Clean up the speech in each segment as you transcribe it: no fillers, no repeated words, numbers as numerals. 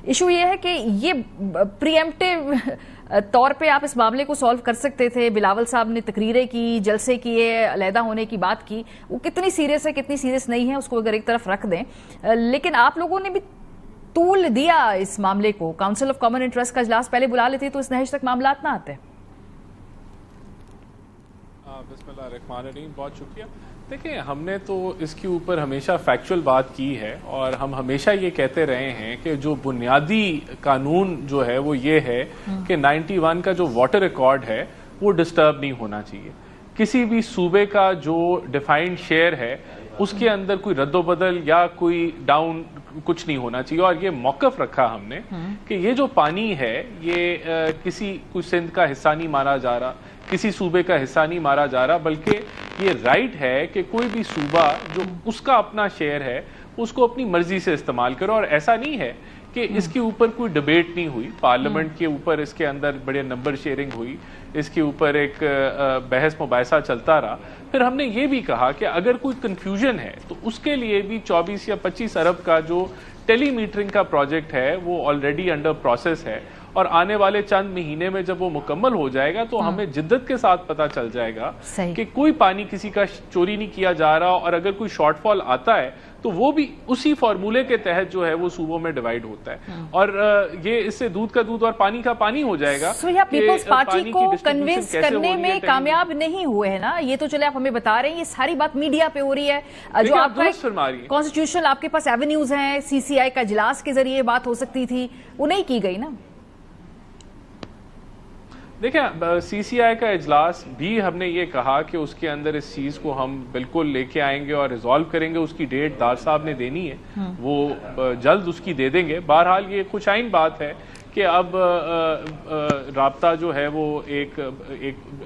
Issue یہ ہے کہ یہ پریمپٹیو طور پہ آپ اس معاملے کو سالو کر سکتے تھے. بلاول صاحب نے تقریریں کی, جلسے کیے, علیحدہ ہونے کی بات کی, وہ کتنی سیریس ہے کتنی سیریس نہیں ہے اس کو اگر ایک طرف رکھ دیں, لیکن آپ لوگوں نے بھی طول دیا اس معاملے کو. کاؤنسل آف کامن انٹرسٹ کا اجلاس پہلے بلا لیتے تو اس نہج تک معاملات نہ آتے. بسم اللہ الرحمن الرحیم. بہت شکریہ. دیکھیں, ہم نے تو اس کے اوپر ہمیشہ فیکچول بات کی ہے اور ہم ہمیشہ یہ کہتے رہے ہیں کہ جو بنیادی قانون جو ہے وہ یہ ہے کہ 91 کا جو واٹر ریکارڈ ہے وہ ڈسٹرب نہیں ہونا چاہیے. کسی بھی صوبے کا جو ڈیفائنڈ شیئر ہے اس کے اندر کوئی رد و بدل یا کوئی ڈاؤن کچھ نہیں ہونا چاہیے. اور یہ موقف رکھا ہم نے کہ یہ جو پانی ہے یہ کوئی سندھ کا حصہ نہیں مانا جا رہا, کسی صوبے کا حصہ نہیں مارا جا رہا, بلکہ یہ رائٹ ہے کہ کوئی بھی صوبہ جو اس کا اپنا شیئر ہے اس کو اپنی مرضی سے استعمال کرو. اور ایسا نہیں ہے کہ اس کے اوپر کوئی ڈیبیٹ نہیں ہوئی. پارلیمنٹ کے اوپر اس کے اندر بڑے نمبر شیئرنگ ہوئی, اس کے اوپر ایک بحث مباحثہ چلتا رہا. پھر ہم نے یہ بھی کہا کہ اگر کوئی کنفیوژن ہے تو اس کے لیے بھی 24 یا 25 ارب کا جو ٹیلی میٹرنگ کا پروجیکٹ ہے وہ آلریڈی انڈر پروسیس ہے, اور آنے والے چند مہینے میں جب وہ مکمل ہو جائے گا تو ہمیں جدت کے ساتھ پتہ چل جائے گا کہ کوئی پانی کسی کا چوری نہیں کیا جا رہا, اور اگر کوئی شارٹ فال آتا ہے تو وہ بھی اسی فارمولے کے تحت جو ہے وہ صوبوں میں ڈیوائیڈ ہوتا ہے. اور یہ اس سے دودھ کا دودھ اور پانی کا پانی ہو جائے گا. پیپلز پارٹی کو کنونس کرنے میں کامیاب نہیں ہوئے ہیں نا, یہ تو چلے آپ ہمیں بتا رہے ہیں. یہ ساری بات میڈیا پہ ہو رہی ہے. جو آپ کا کانسٹیٹیوشنل آپ کے پاس ایونیوز ہیں, سی سی آئی کا اجلاس کے ذریعے بات ہو سکتی تھی, وہ نہیں کی گئی نا. دیکھیں, سی سی آئی کا اجلاس بھی ہم نے یہ کہا کہ اس کے اندر اس چیز کو ہم بالکل لے کے آئیں گے اور ریزالو کریں گے. اس کی ڈیٹ دار صاحب نے دینی ہے, وہ جلد اس کی دے دیں گے. بہرحال یہ خوش آئین بات ہے کہ اب رابطہ جو ہے وہ ایک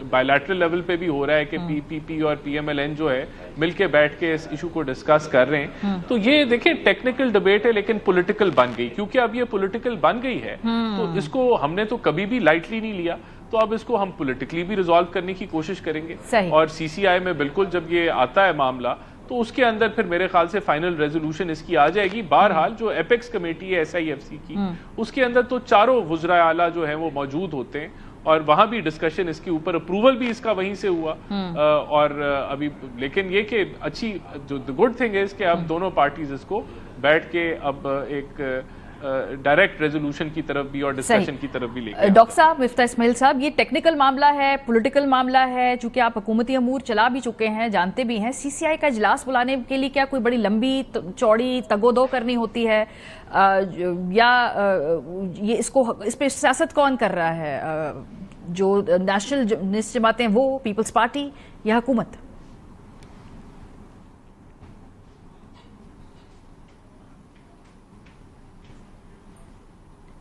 بائیلیٹرل لیول پہ بھی ہو رہا ہے کہ پی پی پی اور پی ایم ایل این جو ہے مل کے بیٹھ کے اس ایشو کو ڈسکس کر رہے ہیں. تو یہ دیکھیں ٹیکنیکل ڈیبیٹ ہے لیکن پولیٹیکل بن گئی. کیونکہ اب یہ پولیٹیکل بن گئی ہے تو اس کو ہم نے تو کبھی بھی لائٹلی نہیں لیا, تو اب اس کو ہم پولیٹیکلی بھی ریزالو کرنے کی کوشش کریں گے. اور سی سی آئی میں بالکل جب یہ آتا ہے معاملہ تو اس کے اندر پھر میرے خیال سے فائنل ریزولوشن اس کی آ جائے گی. بہرحال جو ایپیکس کمیٹی ہے ایس آئی ایف سی کی, اس کے اندر تو چاروں وزراء اعلیٰ جو ہیں وہ موجود ہوتے ہیں, اور وہاں بھی ڈسکشن اس کے اوپر, اپروول بھی اس کا وہیں سے ہوا. اور ابھی لیکن یہ کہ اچھی جو گڈ تھنگ ہے کہ اب دونوں پارٹیز اس کو بیٹھ کے اب ایک ڈائریکٹ ریزولوشن کی طرف بھی اور ڈسکشن کی طرف بھی لے گئے. ڈاکٹر صاحب, مفتاح اسماعیل صاحب, یہ ٹیکنیکل معاملہ ہے, پولیٹیکل معاملہ ہے, چونکہ آپ حکومتی امور چلا بھی چکے ہیں, جانتے بھی ہیں. سی سی آئی کا اجلاس بلانے کے لیے کیا کوئی بڑی لمبی چوڑی تگ و دو کرنی ہوتی ہے, یا یہ اس پہ سیاست کون کر رہا ہے, جو نیشنل جماعتیں وہ, پیپلز پارٹی یا حکومت؟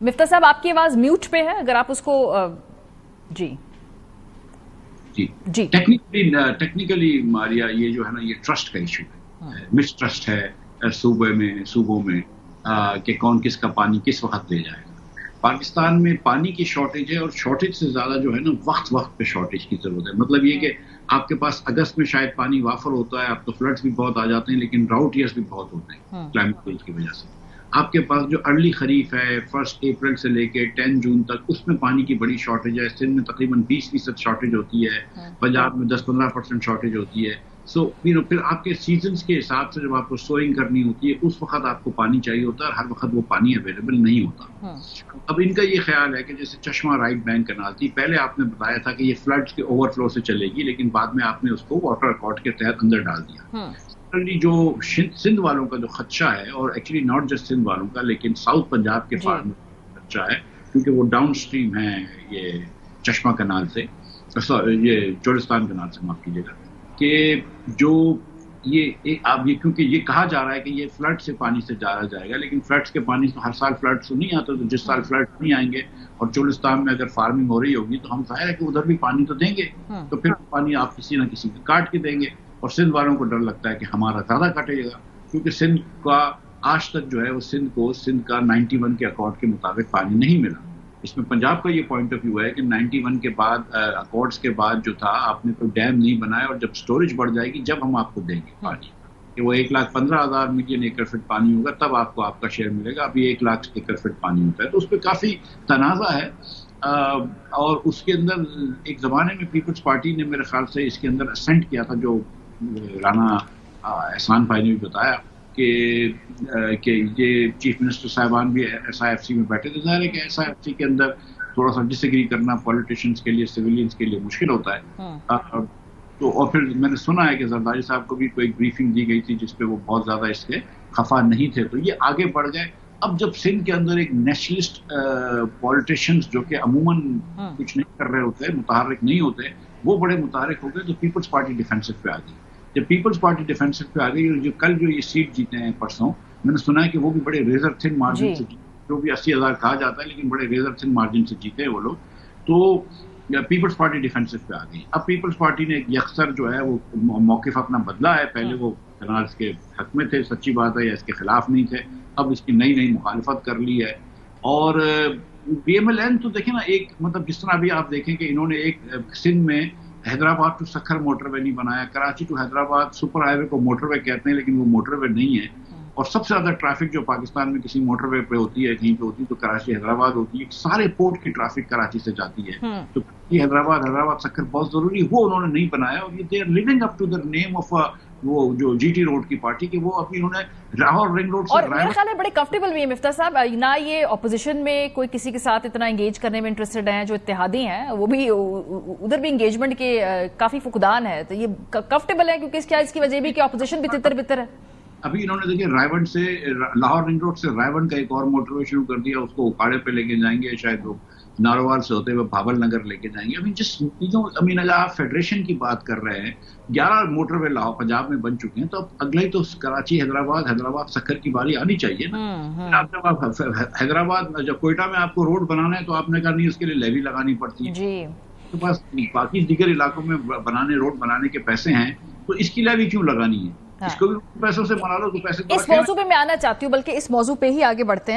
مفتاح صاحب, آپ کی آواز میوٹ پہ ہے, اگر آپ اس کو جی ٹیکنیکلی ماریا, یہ جو ہے نا یہ ٹرسٹ کا ایشو ہے, مس ٹرسٹ ہے صوبوں میں کہ کون کس کا پانی کس وقت لے جائے گا. پاکستان میں پانی کی شارٹیج ہے, اور شارٹیج سے زیادہ جو ہے نا وقت پہ شارٹیج کی ضرورت ہے. مطلب یہ کہ آپ کے پاس اگست میں شاید پانی وافر ہوتا ہے, آپ تو فلڈز بھی بہت آ جاتے ہیں, لیکن ڈراؤٹ ایئرز بھی بہت ہوتے ہیں کلائمیٹ چینج کی وجہ سے. آپ کے پاس جو ارلی خریف ہے 1 اپریل سے لے کے 10 جون تک, اس میں پانی کی بڑی شارٹیج ہے. سندھ میں تقریباً 20% شارٹیج ہوتی ہے, پنجاب میں 10-15% شارٹیج ہوتی ہے. سو پھر آپ کے سیزنز کے حساب سے جب آپ کو سوئنگ کرنی ہوتی ہے اس وقت آپ کو پانی چاہیے ہوتا ہے, اور ہر وقت وہ پانی اویلیبل نہیں ہوتا. اب ان کا یہ خیال ہے کہ جیسے چشمہ رائٹ بینک کنال تھی, پہلے آپ نے بتایا تھا کہ یہ فلڈز کے اوور فلو سے چلے گی, لیکن بعد میں آپ نے اس کو واٹر ریکارڈ کے تحت اندر ڈال دیا. جو سندھ والوں کا جو خدشہ ہے, اور ایکچولی ناٹ جسٹ سندھ والوں کا لیکن ساؤتھ پنجاب کے فارمر کا خدشہ ہے, کیونکہ وہ ڈاؤن سٹریم ہے یہ چشمہ کنال سے, یہ چولستان کنال سے, معاف کیجیے گا, کہ جو کیونکہ یہ کہا جا رہا ہے کہ یہ فلڈ سے پانی سے جایا جائے گا, لیکن فلڈس کے پانی تو ہر سال فلڈ تو نہیں آتا. تو جس سال فلڈ نہیں آئیں گے اور چولستان میں اگر فارمنگ ہو رہی ہوگی تو ہم ظاہر ہے کہ ادھر بھی پانی تو دیں گے, تو پھر پانی آپ کسی نہ کسی کو کاٹ کے دیں گے. اور سندھ والوں کو ڈر لگتا ہے کہ ہمارا زیادہ کٹے گا, کیونکہ سندھ کا آج تک جو ہے وہ سندھ کا 91 کے اکارڈ کے مطابق پانی نہیں ملا. اس میں پنجاب کا یہ پوائنٹ آف ویو ہے کہ 91 کے بعد اکارڈز کے بعد جو تھا آپ نے کوئی ڈیم نہیں بنایا, اور جب سٹوریج بڑھ جائے گی جب ہم آپ کو دیں گے پانی. کہ وہ 1,15,000 ملین ایکڑ فٹ پانی ہوگا تب آپ کو آپ کا شیئر ملے گا. ابھی 1,00,000 ایکڑ فٹ پانی ہوتا ہے, تو اس پہ کافی تنازع ہے. اور اس کے اندر ایک زمانے میں پیپلز پارٹی نے میرے خیال سے اس کے اندر اسینٹ کیا تھا, جو رانا احسان بھائی نے بھی بتایا کہ یہ چیف منسٹر صاحبان بھی SIFC میں بیٹھے تھے. ظاہر ہے کہ SIFC کے اندر تھوڑا سا ڈس ایگری کرنا پولیٹیشینز کے لیے, سویلینز کے لیے مشکل ہوتا ہے. تو اور پھر میں نے سنا ہے کہ زرداری صاحب کو بھی کوئی بریفنگ دی گئی تھی جس پہ وہ بہت زیادہ اس کے خفا نہیں تھے, تو یہ آگے بڑھ گئے. اب جب سندھ کے اندر ایک نیشنلسٹ پولیٹیشینز جو کہ عموماً کچھ نہیں کر رہے ہوتے, متحرک نہیں ہوتے, وہ بڑے متحرک ہو گئے, تو پیپلز پارٹی ڈیفینسو پہ آ گئی. جب پیپلز پارٹی ڈیفینسو پہ آ گئی, جو کل جو یہ سیٹ جیتے ہیں پرسوں, میں نے سنا ہے کہ وہ بھی بڑے ریزر تھن مارجن سے, جو بھی 80,000 کہا جاتا ہے لیکن بڑے ریزر تھن مارجن سے جیتے ہیں وہ لوگ. تو پیپلز پارٹی ڈیفینسو پہ آ گئی. اب پیپلز پارٹی نے ایک یکسر جو ہے وہ موقف اپنا بدلا ہے. پہلے وہ کنال کے حق میں تھے, سچی بات ہے, یا اس کے خلاف نہیں تھے. اب اس کی نئی مخالفت کر لی ہے. اور BMLN تو دیکھیں نا, ایک مطلب جس طرح ابھی آپ دیکھیں کہ انہوں نے ایک سندھ میں Hyderabad to Sukkur motorway نہیں بنایا, Karachi to Hyderabad super highway کو موٹر وے کہتے ہیں لیکن وہ موٹر وے نہیں ہے. اور سب سے زیادہ ٹریفک جو پاکستان میں کسی موٹر وے پہ ہوتی ہے, کہیں پہ ہوتی ہے, تو کراچی حیدرآباد ہوتی ہے. سارے پورٹ کی ٹریفک کراچی سے جاتی ہے, تو یہ حیدرآباد سکھر بہت ضروری, وہ انہوں نے نہیں بنایا. اور یہ they are living up to the name of وہ جو GT روڈ کی پارٹی, کہ وہ ابھی انہوں نے لاہور رنگ روڈ سے, اور میرے خیال ہے بڑے کمفرٹیبل بھی ہیں مفتاح صاحب, نہ یہ اپوزیشن میں کوئی کسی کے ساتھ اتنا انگیج کرنے میں انٹرسٹڈ ہیں. جو اتحادی ہیں وہ بھی ادھر بھی انگیجمنٹ کے کافی فقدان ہے, تو یہ کمفرٹیبل ہے کیونکہ اس کی وجہ بھی کہ اپوزیشن بھی تتر بتر ہے. ابھی انہوں نے دیکھیں رائیونڈ سے, لاہور رنگ روڈ سے رائیونڈ کا ایک اور موٹر وے شروع کر دیا, اس کو اکاڑے پہ لے کے جائیں گے, شاید وہ ناروال سے ہوتے ہوئے بھاول نگر لے کے جائیں گے. ابھی جس چیزوں, اگر آپ فیڈریشن کی بات کر رہے ہیں, 11 موٹر وے لاہور پنجاب میں بن چکے ہیں, تو اب اگلا ہی تو کراچی حیدرآباد سکھر کی باری آنی چاہیے نا. جب آپ حیدرآباد, جب کوئٹہ میں آپ کو روڈ بنانا ہے تو آپ نے کہا نہیں, اس کے لیے لیوی لگانی پڑتی ہے. تو بس باقی دیگر علاقوں میں روڈ بنانے کے پیسے ہیں, تو اس کی لیوی کیوں لگانی ہے؟ اس کو بھی پیسوں سے بنا لو, تو پیسے. اس موضوع پہ میں آنا چاہتی ہوں, بلکہ اس موضوع پہ ہی آگے بڑھتے ہیں.